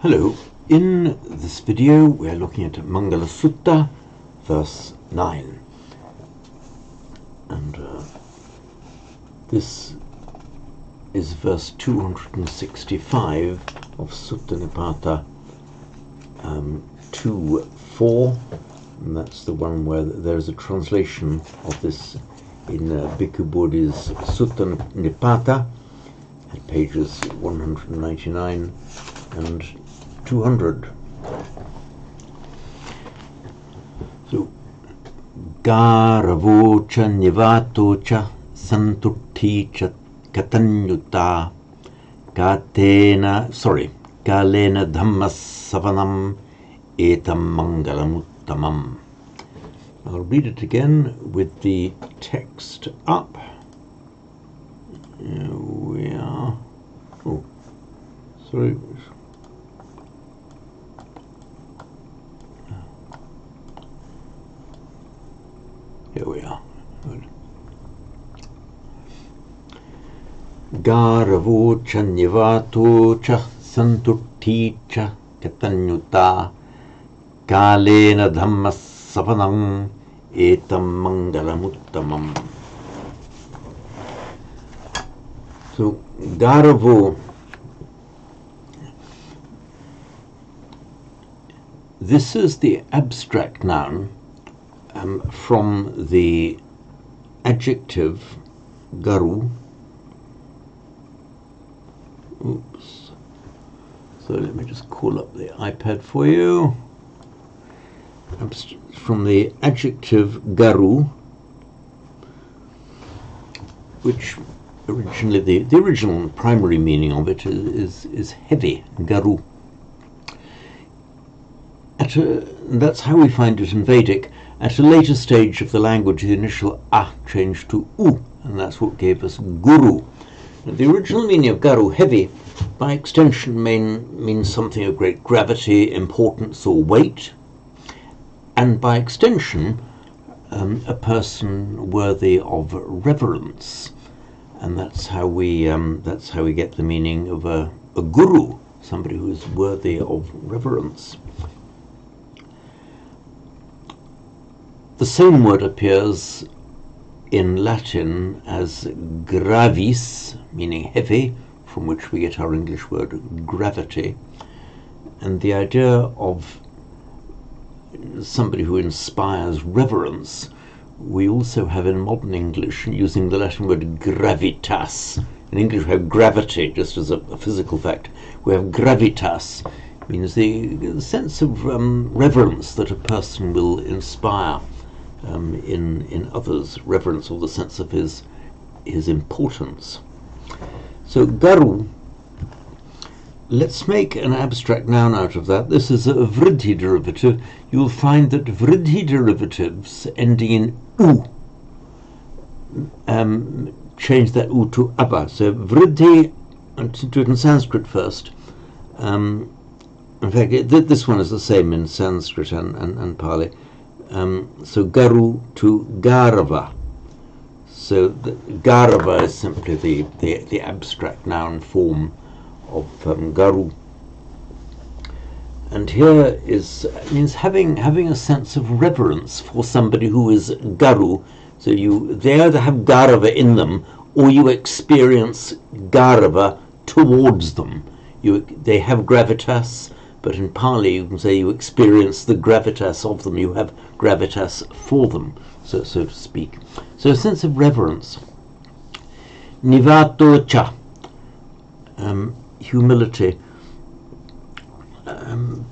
Hello, in this video we're looking at Mangala Sutta, verse 9. And this is verse 265 of Sutta Nipata 2.4, and that's the one where there's a translation of this in Bhikkhu Bodhi's Sutta Nipata at pages 199 and 200. So, Garavo cha nivato cha santutti cha katanyuta kalena dhammas savanam etam mangalamuttamam. I'll read it again with the text up. Here we are. Oh, sorry. Here we are. Good. Garavo cha nivato cha santutti cha katanyuta kalena dhammas savanam etam mangalamuttamam. So, Garavo, this is the abstract noun from the adjective garu. Oops. So let me just call up the iPad for you. From the adjective garu, which originally the original primary meaning of it is heavy, garu. That's how we find it in Vedic. At a later stage of the language, the initial a changed to u, and that's what gave us guru. Now, the original meaning of garu, heavy, by extension means something of great gravity, importance, or weight, and by extension, a person worthy of reverence, and that's how we get the meaning of a guru, somebody who is worthy of reverence. The same word appears in Latin as gravis, meaning heavy, from which we get our English word gravity. And the idea of somebody who inspires reverence, we also have in modern English, using the Latin word gravitas. In English we have gravity, just as a physical fact. We have gravitas, means the sense of reverence that a person will inspire in others, reverence, or the sense of his importance. So garu, let's make an abstract noun out of that. This is a vriddhi derivative. You'll find that vriddhi derivatives ending in u change that u to abba. So vriddhi, and to do it in Sanskrit first. In fact, this one is the same in Sanskrit and Pali. So garu to garava. So the garava is simply the abstract noun form of garu. And here means having a sense of reverence for somebody who is garu. So they either have garava in them, or you experience garava towards them. They have gravitas, but in Pali you can say you experience the gravitas of them, you have gravitas for them, so to speak. So a sense of reverence. Nivato cha, humility.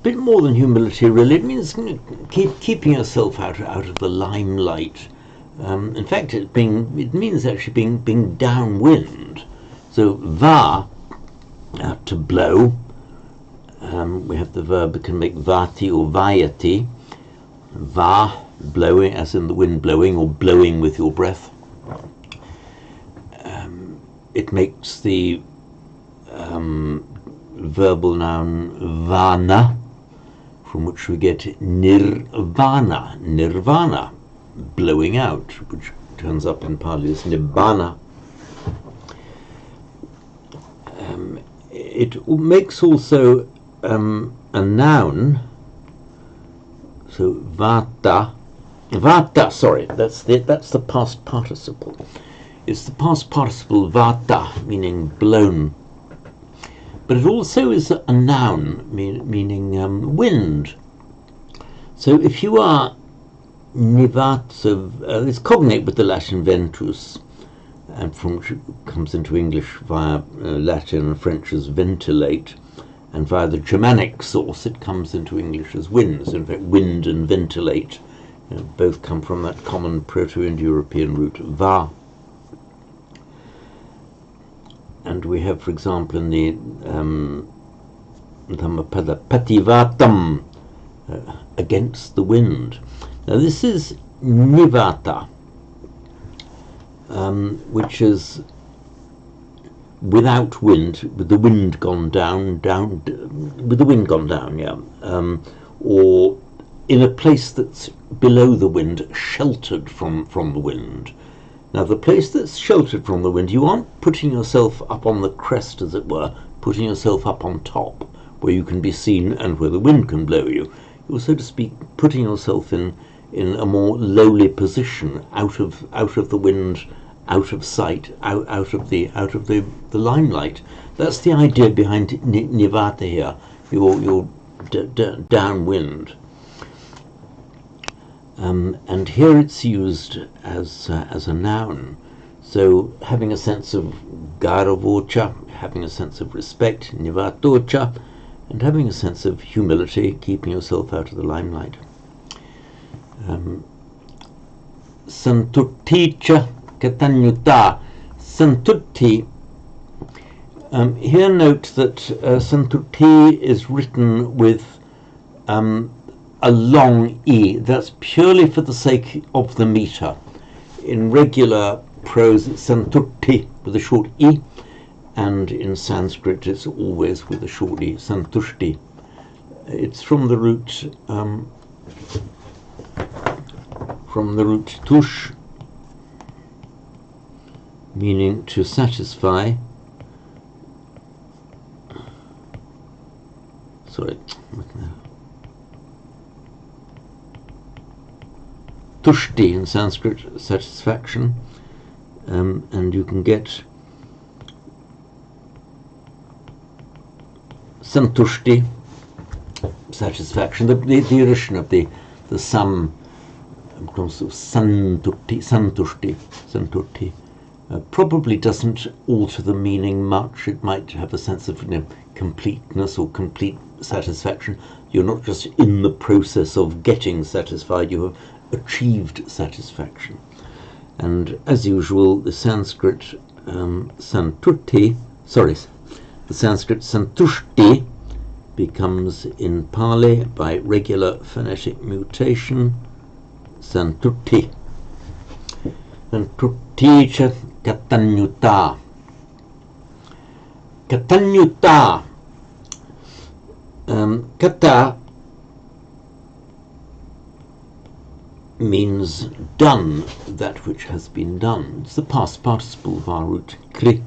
Bit more than humility, really. It means keeping yourself out of the limelight. In fact, it means actually being downwind. So va, to blow. We have the verb that can make vati or vayati. Va, blowing, as in the wind blowing, or blowing with your breath. It makes the verbal noun vana, from which we get nirvana, blowing out, which turns up in Pali as nibbana. It makes also a noun, so vata, sorry, that's the past participle. It's the past participle vata, meaning blown. But it also is a noun, meaning wind. So if you are nivat, so it's cognate with the Latin ventus, and from which it comes into English via Latin and French as ventilate, and via the Germanic source it comes into English as winds. In fact, wind and ventilate both come from that common Proto-Indo-European root va. And we have, for example, in the Dhammapada pativatam, against the wind. Now this is nivata, which is without wind, with the wind gone down, with the wind gone down, yeah, or in a place that's below the wind, sheltered from the wind. Now the place that's sheltered from the wind, you aren't putting yourself up on the crest, as it were, putting yourself up on top, where you can be seen and where the wind can blow you. You're, so to speak, putting yourself in a more lowly position, out of the wind, out of sight, out of the limelight. That's the idea behind nivata here. You're downwind. And here it's used as a noun. So having a sense of garavocha, having a sense of respect, nivatocha, and having a sense of humility, keeping yourself out of the limelight. Santutticha katanyuta. Santutti. Here note that santutti is written with a long E. That's purely for the sake of the meter. In regular prose, it's santutti with a short E, and in Sanskrit it's always with a short E, santushti. It's from the root tush, meaning to satisfy. Sorry. Tushti in Sanskrit, satisfaction, and you can get santushti, satisfaction. The addition of the sam, santushti, probably doesn't alter the meaning much. It might have a sense of completeness or complete satisfaction. You're not just in the process of getting satisfied, you have achieved satisfaction. And as usual, the Sanskrit santushti becomes in Pali by regular phonetic mutation santutti. Santutti cha katanyuta. Katanyuta. Kata means done, that which has been done. It's the past participle of our root kri,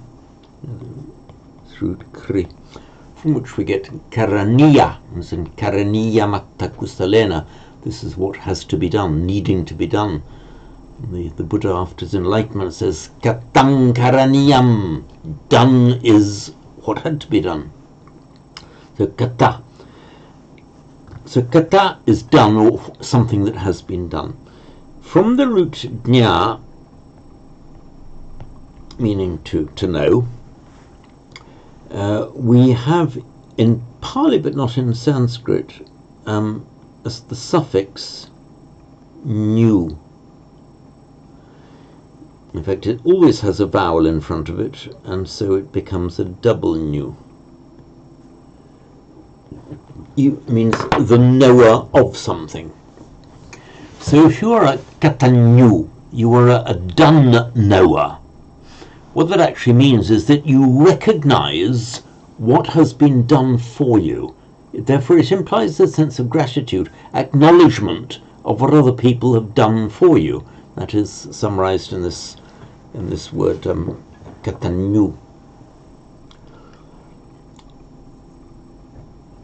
from which we get karaniya, as in karaniya matta kusalena. This is what has to be done, needing to be done. The Buddha, after his enlightenment, says katang karaniyam, done is what had to be done. So kata. So kata is done, or something that has been done. From the root jñā, meaning to know, we have in Pali, but not in Sanskrit, as the suffix nu. In fact, it always has a vowel in front of it, and so it becomes a double nu. Means the knower of something. So if you are a katanyu, you are a done knower. What that actually means is that you recognize what has been done for you. Therefore it implies a sense of gratitude, acknowledgement of what other people have done for you. That is summarized in this word katanyu.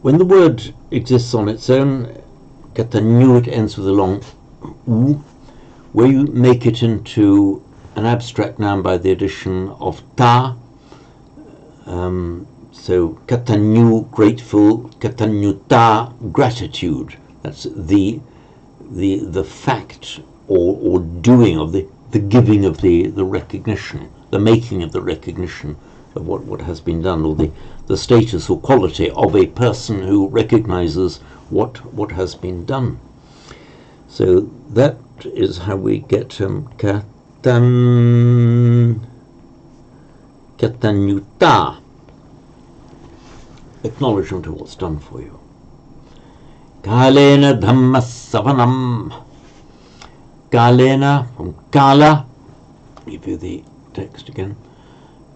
When the word exists on its own, katanyu, it ends with a long u. Where you make it into an abstract noun by the addition of ta, so katanyu, grateful, katanyuta, gratitude. That's the fact or doing of the giving of the recognition, the making of the recognition of what has been done, or the status or quality of a person who recognizes what has been done. So that is how we get katanyuta, acknowledgement of what's done for you. Kalena dhamma savanam. Kalena, from kala, give you the text again.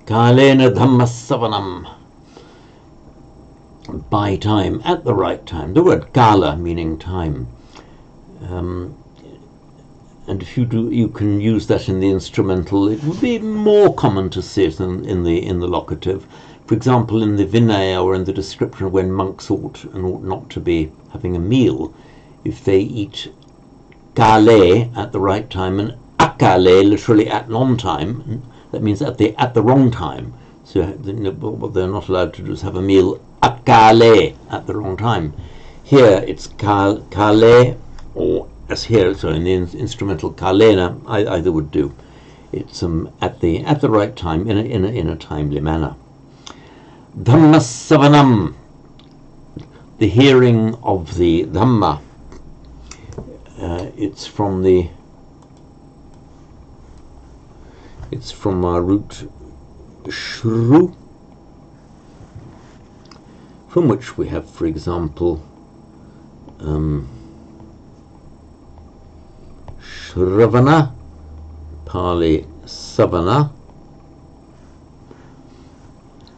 Kalena dhamma savanam. By time, at the right time. The word kala meaning time. And if you do, you can use that in the instrumental. It would be more common to see it in the locative. For example, in the Vinaya, or in the description of when monks ought and ought not to be having a meal, if they eat kale at the right time and akale, literally at non-time, that means at the wrong time. So what they're not allowed to do is have a meal akale at the wrong time. Here it's kale, or as here, so in the instrumental kalena, either would do. It's at the right time, in a timely manner. Dhamma savanam, the hearing of the Dhamma. It's from our root shru, from which we have, for example, Shravana, Pali Savana,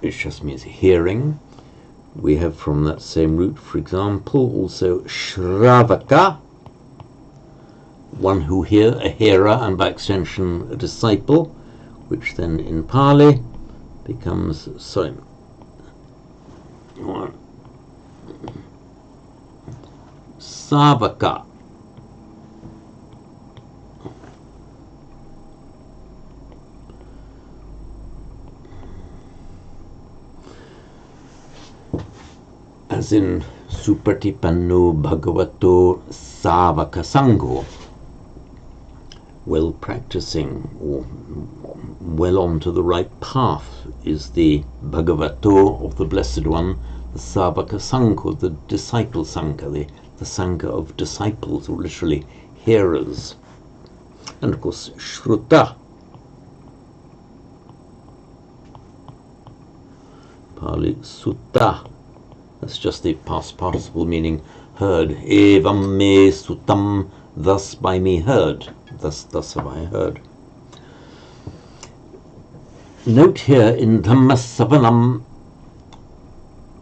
which just means hearing. We have from that same root, for example, also Shravaka, one who hears, a hearer, and by extension a disciple, which then in Pali becomes, Savaka. As in Supatipanno Bhagavato Savaka Sangho, well practicing or well on to the right path is the Bhagavato of the Blessed One, the Savaka Sangho, the disciple Sangha, the Sangha of disciples, or literally hearers. And of course Shruta, Pali Sutta, that's just the past participle meaning heard. Evam me sutam, thus by me heard. Thus have I heard. Note here in Dhamma Savanam,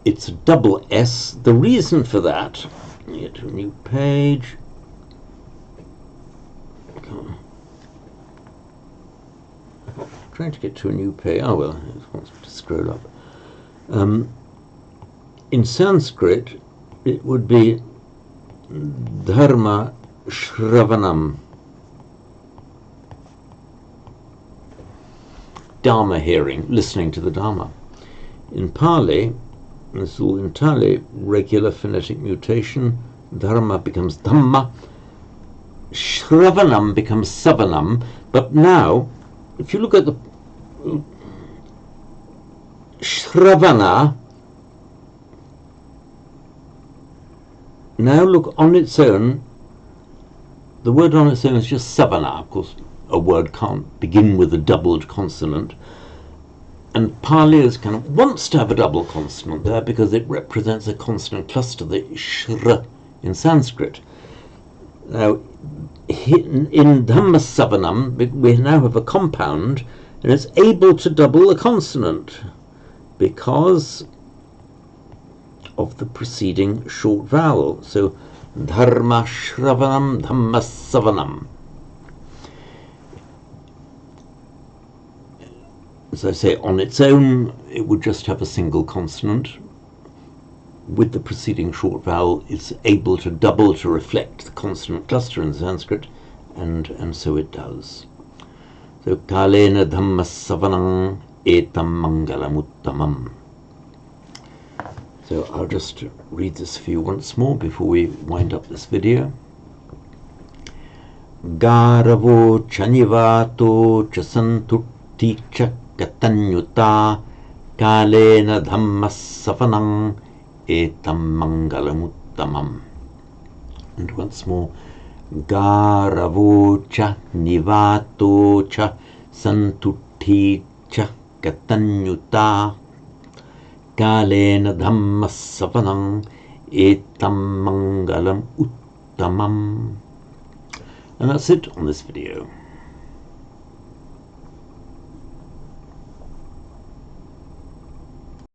it's a double S. The reason for that, get to a new page. Trying to get to a new page. Oh well, it wants me to scroll up. In Sanskrit, it would be Dharma Shravanam. Dharma hearing, listening to the Dharma. In Pali, this is all entirely regular phonetic mutation. Dharma becomes Dhamma. Shravanam becomes Savanam. But now, if you look at the Shravana, now look on its own, the word on its own is just Savana. Of course, a word can't begin with a doubled consonant. And Pali is kind of wants to have a double consonant there because it represents a consonant cluster, the shra in Sanskrit. Now, in Dhamma Savanam, we now have a compound, and it's able to double a consonant because of the preceding short vowel. So, Dharma Shravanam, Dhamma Savanam. As I say, on its own, it would just have a single consonant. with the preceding short vowel, it's able to double to reflect the consonant cluster in Sanskrit, and so it does. So kalena dhamma savanam etam mangalam uttamam. So I'll just read this for you once more before we wind up this video. Garavo chanivato chasantutti chakatanyuta kalena dhamma savanam etam mangalamuttamam. And once more. Garavo cha nivato cha santutti cha katanyuta kalena dhamma savanam etam mangalam uttamam. And that's it on this video.